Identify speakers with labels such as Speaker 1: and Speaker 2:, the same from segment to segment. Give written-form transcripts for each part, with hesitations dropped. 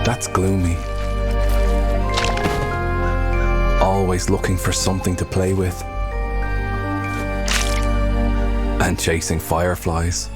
Speaker 1: That's Gloomy. Always looking for something to play with. And chasing fireflies.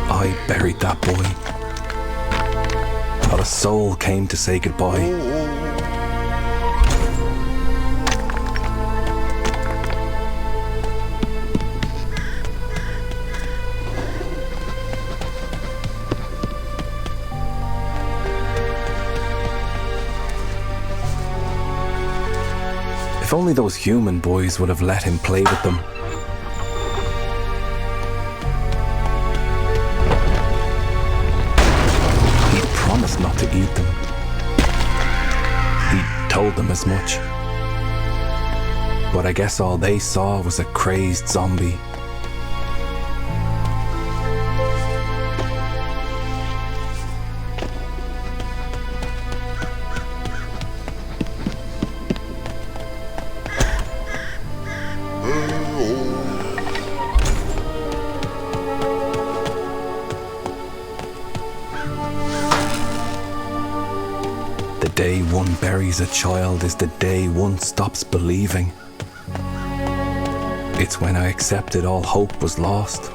Speaker 1: I buried that boy. Not a soul came to say goodbye. If only those human boys would have let him play with them. Promised not to eat them. He told them as much. But I guess all they saw was a crazed zombie. The day one buries a child is the day one stops believing. It's when I accepted all hope was lost.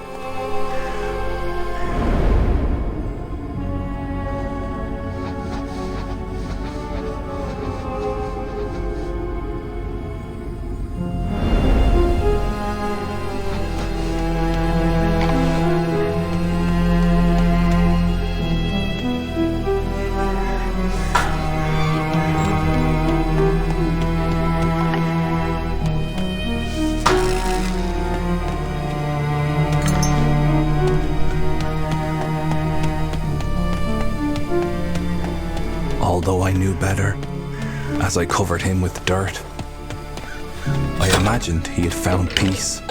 Speaker 1: Although I knew better, as I covered him with dirt, I imagined he had found peace.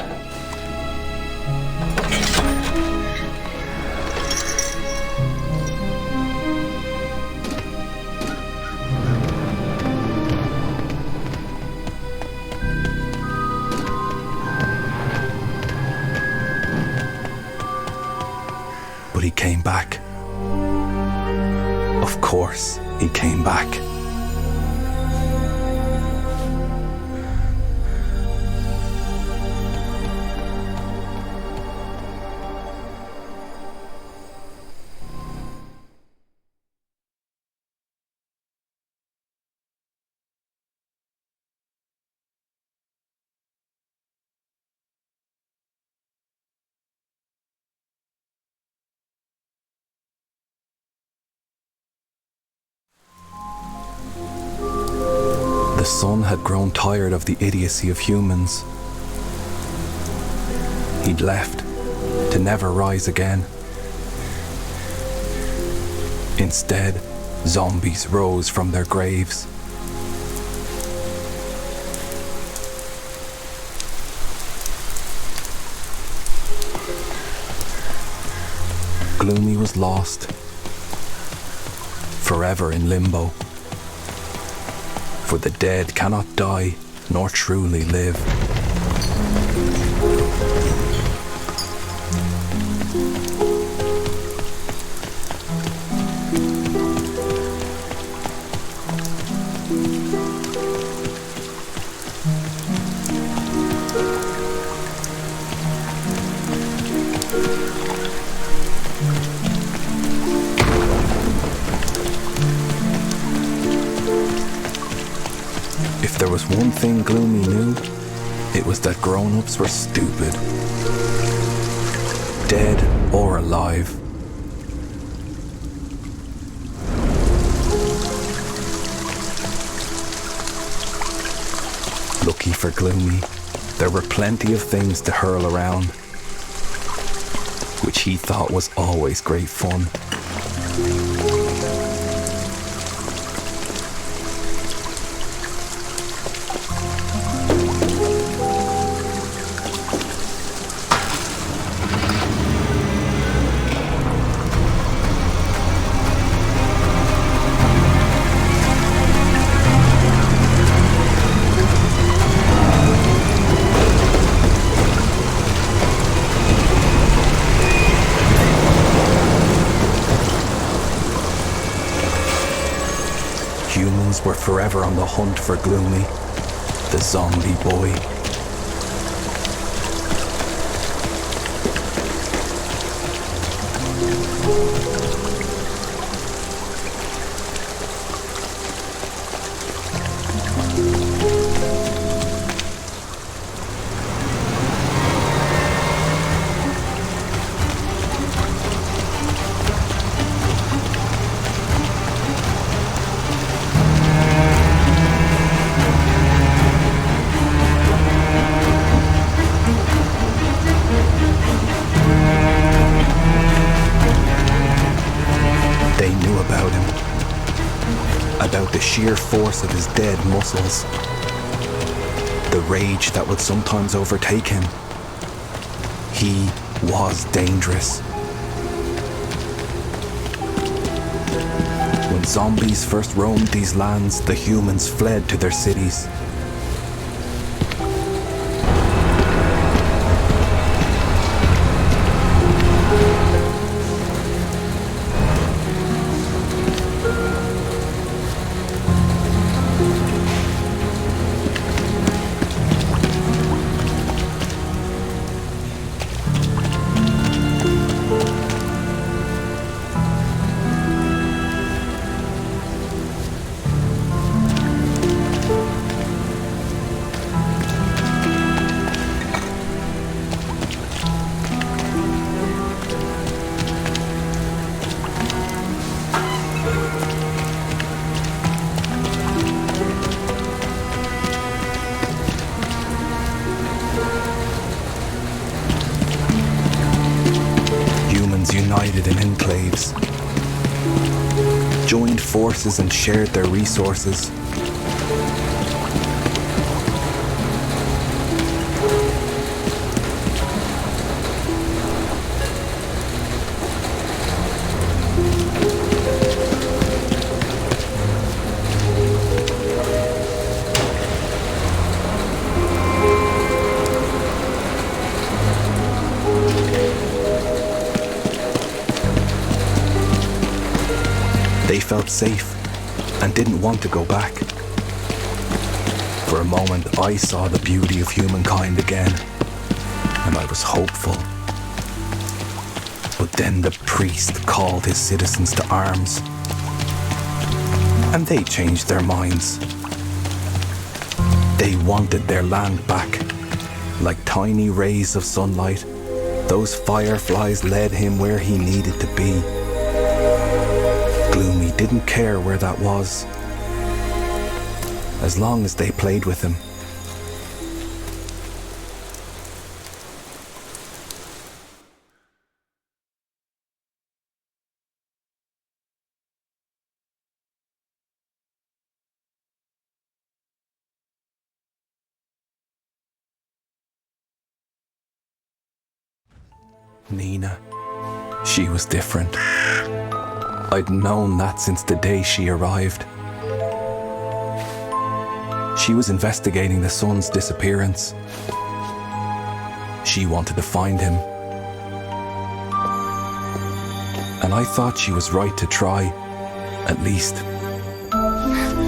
Speaker 1: But he came back. Of course, he came back. sun had grown tired of the idiocy of humans. He'd left to never rise again. Instead, zombies rose from their graves. Gloomy was lost, forever in limbo. For the dead cannot die nor truly live. If there was one thing Gloomy knew, it was that grown-ups were stupid. Dead or alive. Lucky for Gloomy, there were plenty of things to hurl around, which he thought was always great fun. Humans were forever on the hunt for Gloomy, the zombie boy. About the sheer force of his dead muscles, the rage that would sometimes overtake him. He was dangerous. When zombies first roamed these lands, the humans fled to their cities. United in enclaves, joined forces and shared their resources. They felt safe and didn't want to go back. For a moment, I saw the beauty of humankind again, and I was hopeful. But then the priest called his citizens to arms, and they changed their minds. They wanted their land back. Like tiny rays of sunlight, those fireflies led him where he needed to be. Gloomy didn't care where that was. as long as they played with him. Nina, she was different. I'd known that since the day she arrived. She was investigating the son's disappearance. She wanted to find him. And I thought she was right to try, at least.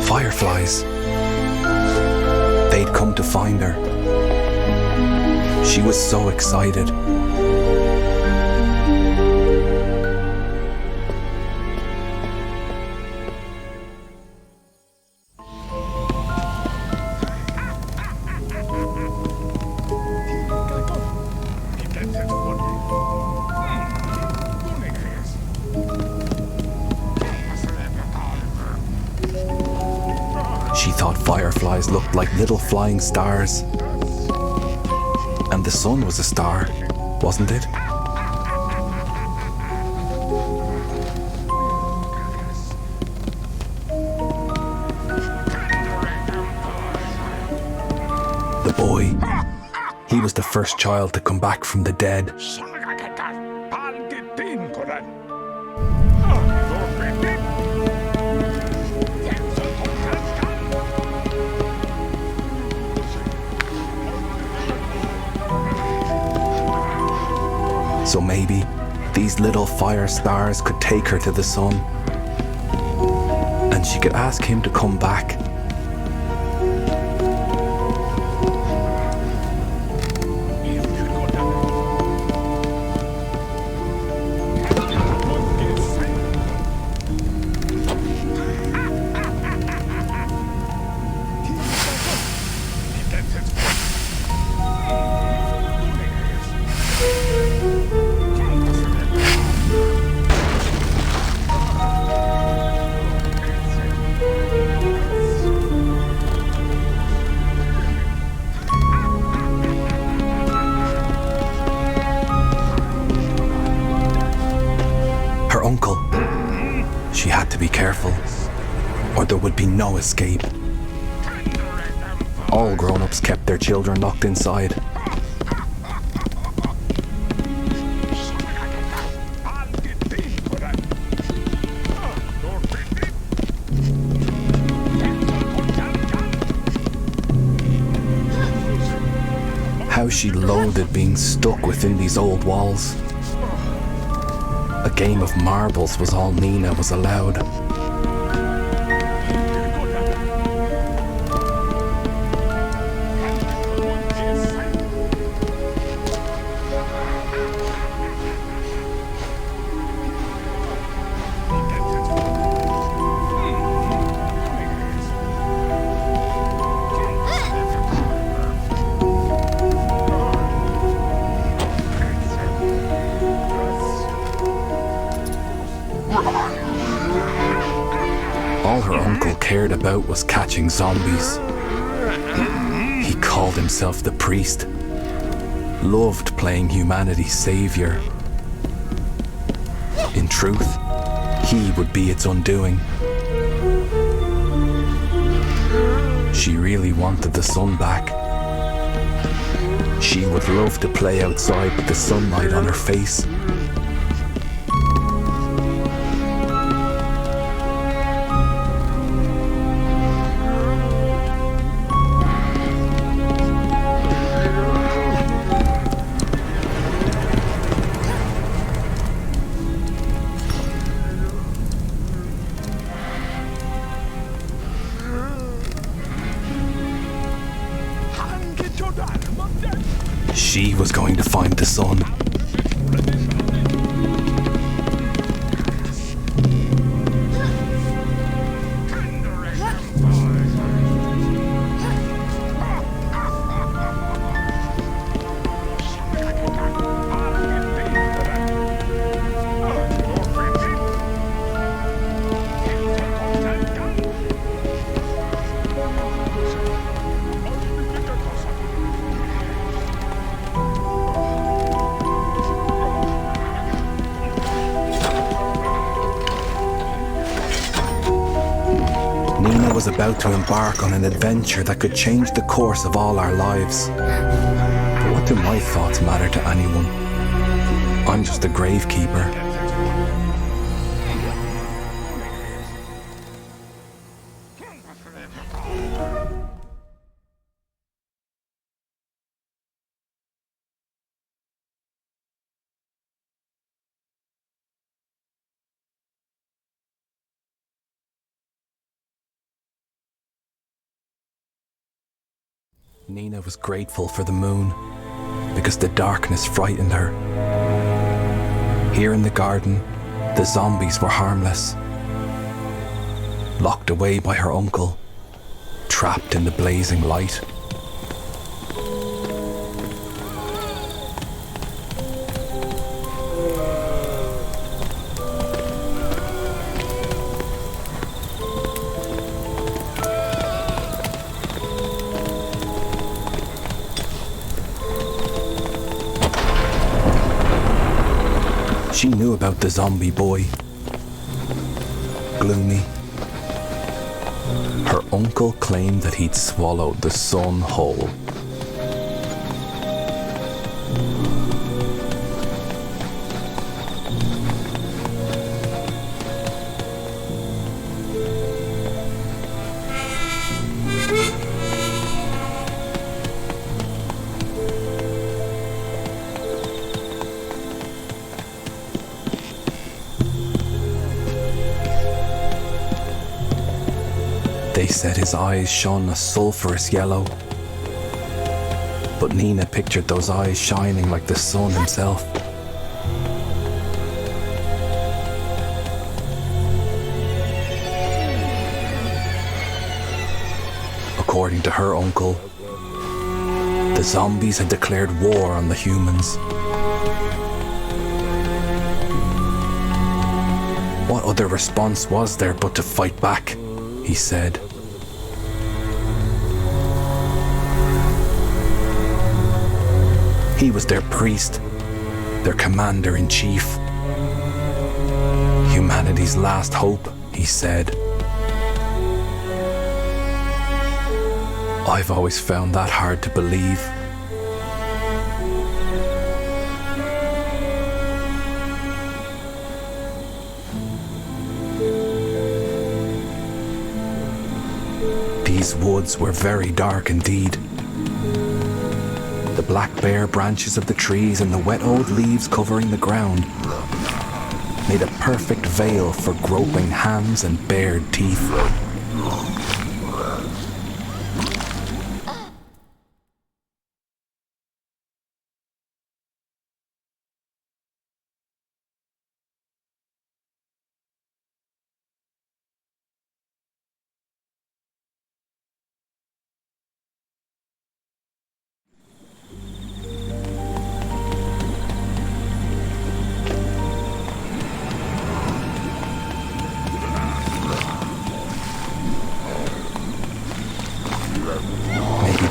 Speaker 1: Fireflies. They'd come to find her. She was so excited. She thought fireflies looked like little flying stars. And the sun was a star, wasn't it? The boy, he was the first child to come back from the dead. So maybe these little fire stars could take her to the sun, and she could ask him to come back. Uncle. She had to be careful, or there would be no escape. All grown-ups kept their children locked inside. How she loathed being stuck within these old walls. A game of marbles was all Nina was allowed. All her uncle cared about was catching zombies. He called himself the priest, loved playing humanity's savior. In truth, he would be its undoing. She really wanted the sun back. She would love to play outside with the sunlight on her face. She was going to find the sun. about to embark on an adventure that could change the course of all our lives. But what do my thoughts matter to anyone? I'm just a gravekeeper. Nina was grateful for the moon because the darkness frightened her. Here in the garden, the zombies were harmless. Locked away by her uncle, trapped in the blazing light. She knew about the zombie boy, Gloomy. Her uncle claimed that he'd swallowed the sun whole. They said his eyes shone a sulphurous yellow, but Nina pictured those eyes shining like the sun himself. According to her uncle, the zombies had declared war on the humans. What other response was there but to fight back, he said. He was their priest, their commander-in-chief. Humanity's last hope, he said. I've always found that hard to believe. These woods were very dark indeed. The black bare branches of the trees and the wet old leaves covering the ground made a perfect veil for groping hands and bared teeth.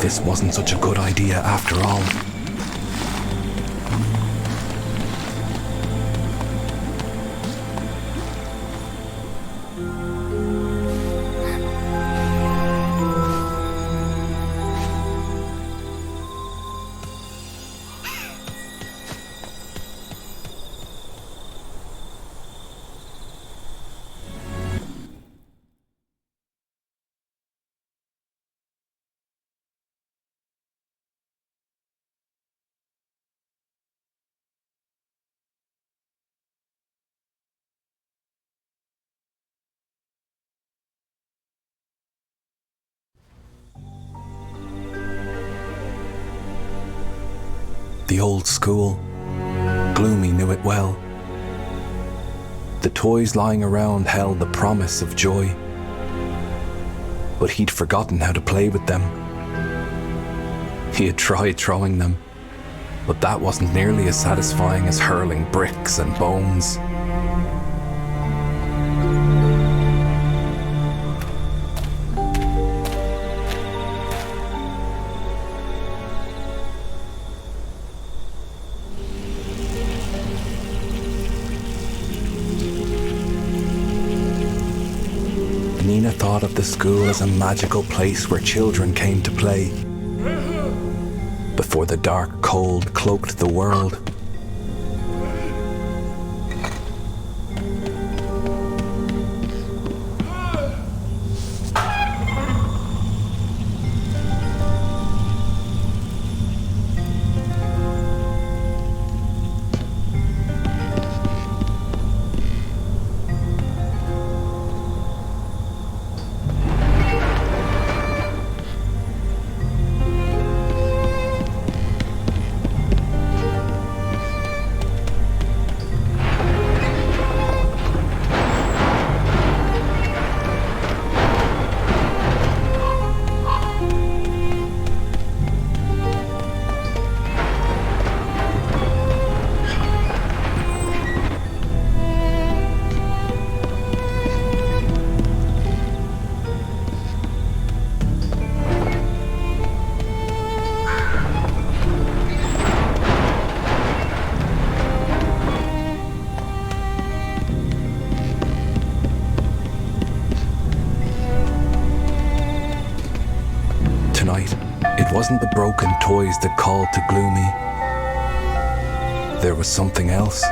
Speaker 1: This wasn't such a good idea after all. The old school. Gloomy knew it well. The toys lying around held the promise of joy. But he'd forgotten how to play with them. He had tried throwing them, but that wasn't nearly as satisfying as hurling bricks and bones. Nina thought thought of the school as a magical place where children came to play. Before the dark cold cloaked the world. It wasn't the broken toys that called to Gloomy. There was something else.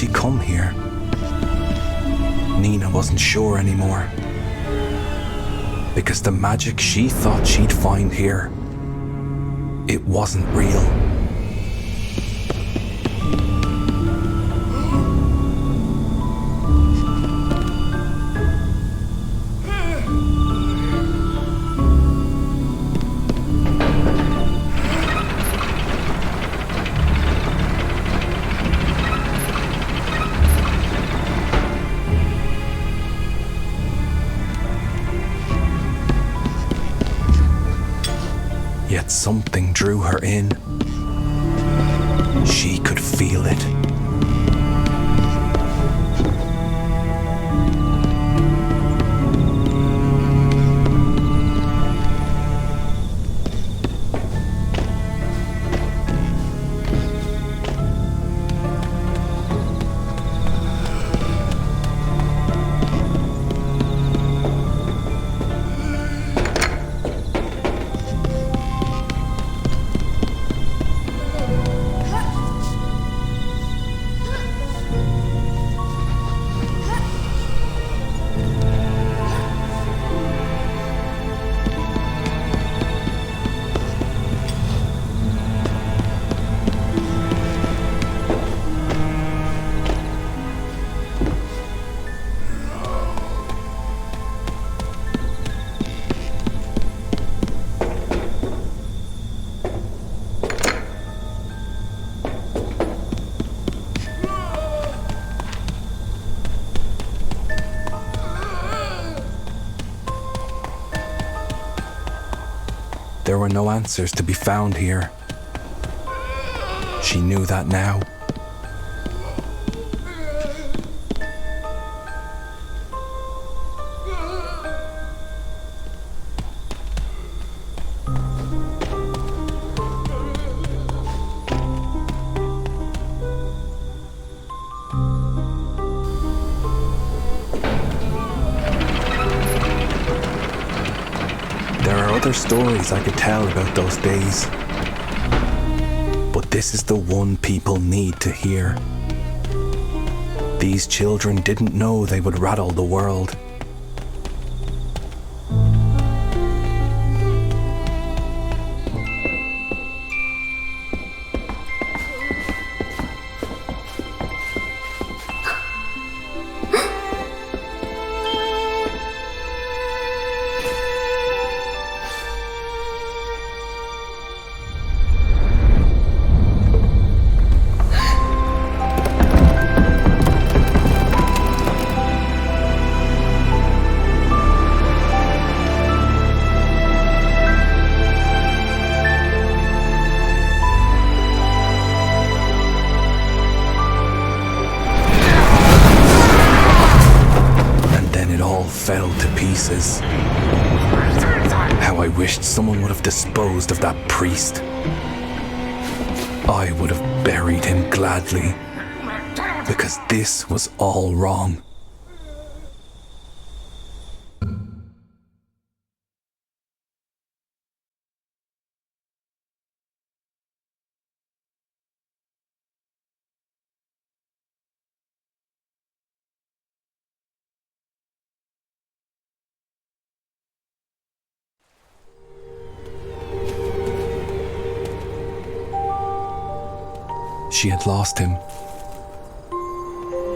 Speaker 1: she come here? Nina wasn't sure anymore, because the magic she thought she'd find here, it wasn't real. Yet something drew her in. She could feel it. There were no answers to be found here. She knew that now. There are other stories I could tell about those days, but this is the one people need to hear. These children didn't know they would rattle the world. Fell to pieces. How I wished someone would have disposed of that priest. I would have buried him gladly, because this was all wrong. She had lost him.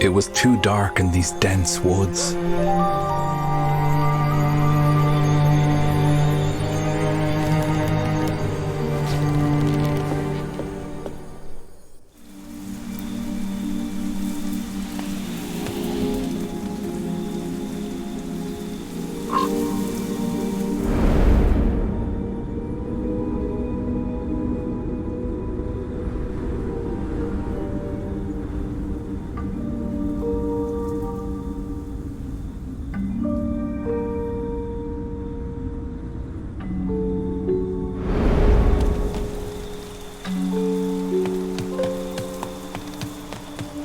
Speaker 1: It was too dark in these dense woods.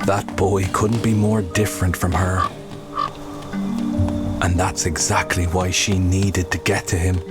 Speaker 1: That boy couldn't be more different from her. And that's exactly why she needed to get to him.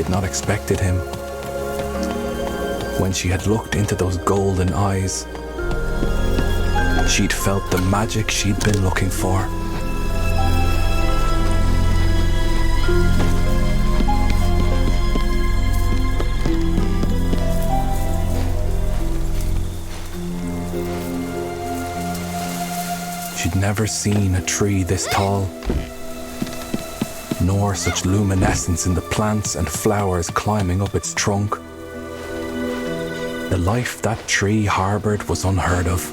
Speaker 1: had not expected him. When she had looked into those golden eyes, she'd felt the magic she'd been looking for. She'd never seen a tree this tall, nor such luminescence in the plants and flowers climbing up its trunk. The life that tree harbored was unheard of.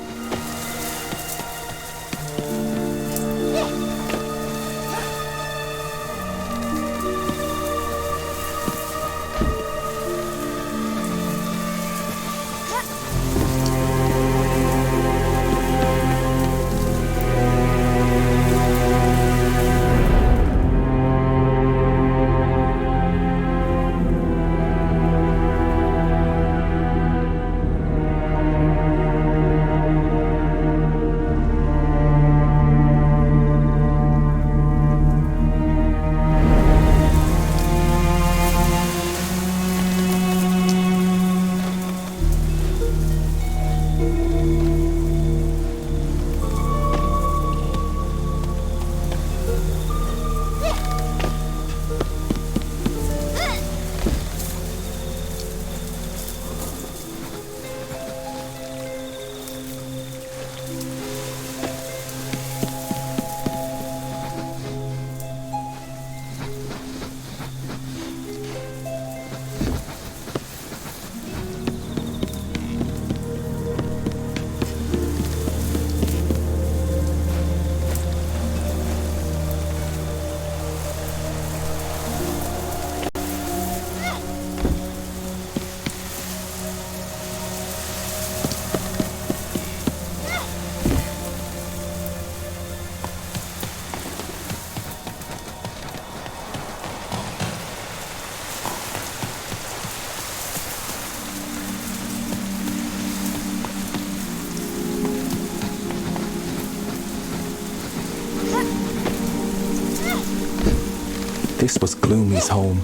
Speaker 1: This was Gloomy's home.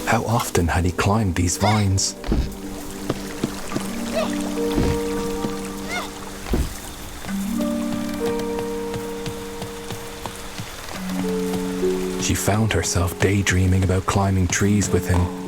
Speaker 1: How often had he climbed these vines? She found herself daydreaming about climbing trees with him.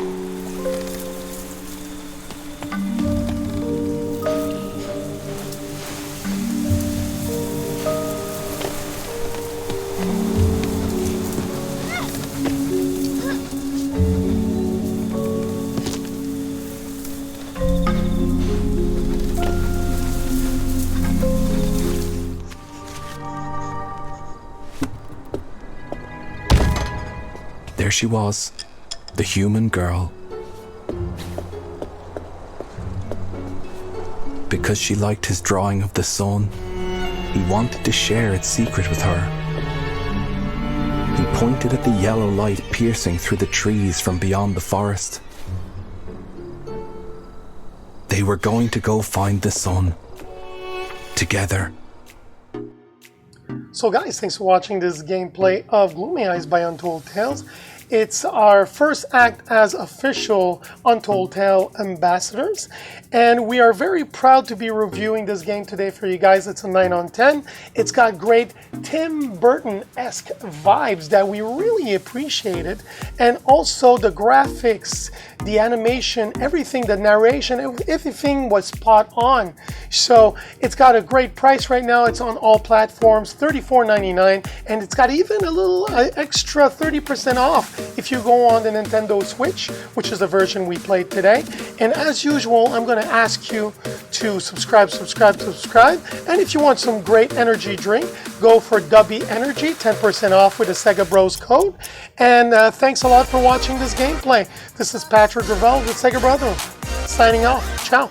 Speaker 1: There she was, the human girl. Because she liked his drawing of the sun, he wanted to share its secret with her. He pointed at the yellow light piercing through the trees from beyond the forest. They were going to go find the sun, together.
Speaker 2: So guys, thanks for watching this gameplay of Gloomy Eyes by Untold Tales. It's our first act as official Untold Tale ambassadors, and we are very proud to be reviewing this game today for you guys. It's a 9 on 10. It's got great Tim Burton-esque vibes that we really appreciated, and also the graphics, the animation, everything, the narration, everything was spot on. So it's got a great price right now. It's on all platforms, $34.99, and it's got even a little extra 30% off if you go on the Nintendo Switch, which is the version we played today. And as usual, I'm going to ask you to subscribe. And if you want some great energy drink, go for Dubby Energy, 10% off with a Sega Bros code. And thanks a lot for watching this gameplay. This is Patrick Gravel with Sega Brothers, signing off. Ciao.